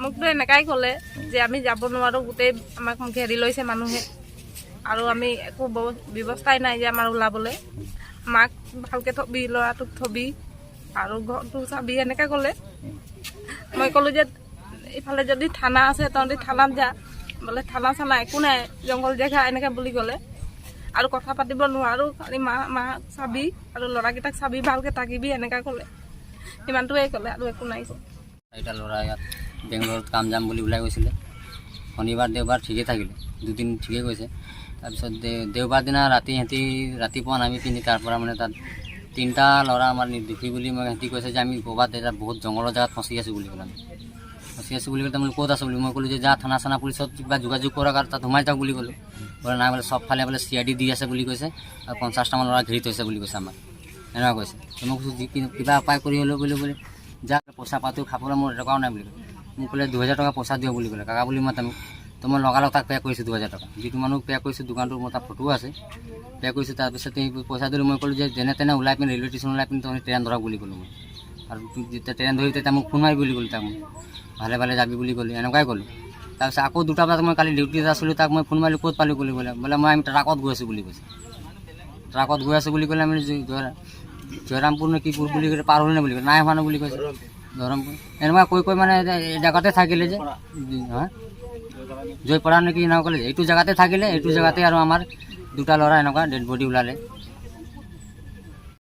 মোকতো এনেকাই ক'লে যে আমি যাব নোৱাৰোঁ, গোটেই আমাক ঘেৰি লৈছে মানুহে, আৰু আমি একো ব্যৱস্থাই নাই যে আমাৰ ওলাবলৈ। মাক ভালকৈ থবি, ল'ৰাটোক থবি, আৰু ঘৰটো চাবি, এনেকৈ ক'লে। মই ক'লোঁ যে ইফালে যদি থানা আছে তহঁতি থানাত যা, বোলে থানা চানা একো নাই, জংঘল জেগা এনেকৈ বুলি ক'লে। আৰু কথা পাতিব নোৱাৰোঁ, খালি মাক চাবি আৰু ল'ৰাকেইটাক চাবি, ভালকৈ থাকিবি, এনেকৈ ক'লে। সিমানটোৱে ক'লে, আৰু একো নাই। চাৰিটা ল'ৰা ইয়াত বেংগলোৰত কাম যাম বুলি ওলাই গৈছিলে। শনিবাৰ দেওবাৰ ঠিকেই থাকিলে, দুদিন ঠিকেই গৈছে। তাৰপিছত দেওবাৰ দিনা ৰাতিপুৱা নামি পিনি তাৰ পৰা মানে তাত তিনিটা ল'ৰা আমাৰ নিৰ্দোষী বুলি মই সিহঁতি কৈছে যে আমি ক'ৰবাত এটা বহুত জংঘলৰ জেগাত ফচি আছোঁ বুলি ক'লে। ফচি আছোঁ বুলি ক'লে তাৰমানে ক'ত আছোঁ বুলি মই ক'লোঁ যে যা থানা চানা পুলিচত কিবা যোগাযোগ কৰক আৰু তাত সোমাই যাওক বুলি ক'লোঁ। বোলে নাই বোলে চবফালে বোলে CID দি আছে বুলি কৈছে, আৰু 50টামান ল'ৰা ঘেৰি থৈছে বুলি কৈছে আমাক, এনেকুৱা কৈছে। মই কৈছোঁ কিবা উপায় কৰি হ'লেও বুলি যা, পইচা পাতিও খাবলৈ মোৰ টকাও নাই বুলি ক'লে। মোক ক'লে 2000 টকা পইচা দিয়ক বুলি ক'লে, কাকা বুলি মাত আমি। তো মই লগালগ তাক পে' কৰিছোঁ 2000 টকা, যিটো মানুহ পে' কৰিছোঁ দোকানটোৰ মোৰ তাত ফটোও আছে, পে' কৰিছোঁ। তাৰপিছত পইচা দিলোঁ, মই ক'লোঁ যে যেনে তেনে ওলাই পিনি ৰেলৱে ষ্টেচন ওলাই পিনি তহঁতি ট্ৰেইন ধৰক বুলি ক'লোঁ মই। আৰু যেতিয়া ট্ৰেইন ধৰি তেতিয়া মোক ফোন মাৰি বুলি ক'লোঁ তাক, মই ভালে ভালে যাবি বুলি ক'লোঁ, এনেকুৱাই ক'লোঁ। তাৰপিছত আকৌ 2টা বজাত মই কালি ডিউটিত আছিলোঁ, তাক মই ফোন মাৰিলোঁ ক'ত পালোঁ বুলি ক'লে। বোলে আমি ট্ৰাকত গৈ আছোঁ বুলি কৈছে। ট্ৰাকত গৈ আছোঁ বুলি ক'লে, আমি জয়ৰামপুৰ নে কি বুলি ক'লে, পাৰ হ'ল নে বুলি ক'লে, নাই হোৱা নাই বুলি কৈছে, ধৰমপুৰ এনেকুৱা কৈ মানে জেগাতে থাকিলে যে জয়পৰা নেকি এনেকুৱা ক'লে, এইটো জেগাতে থাকিলে, এইটো জেগাতে আৰু আমাৰ 2টা ল'ৰা এনেকুৱা ডেড বডি ওলালে।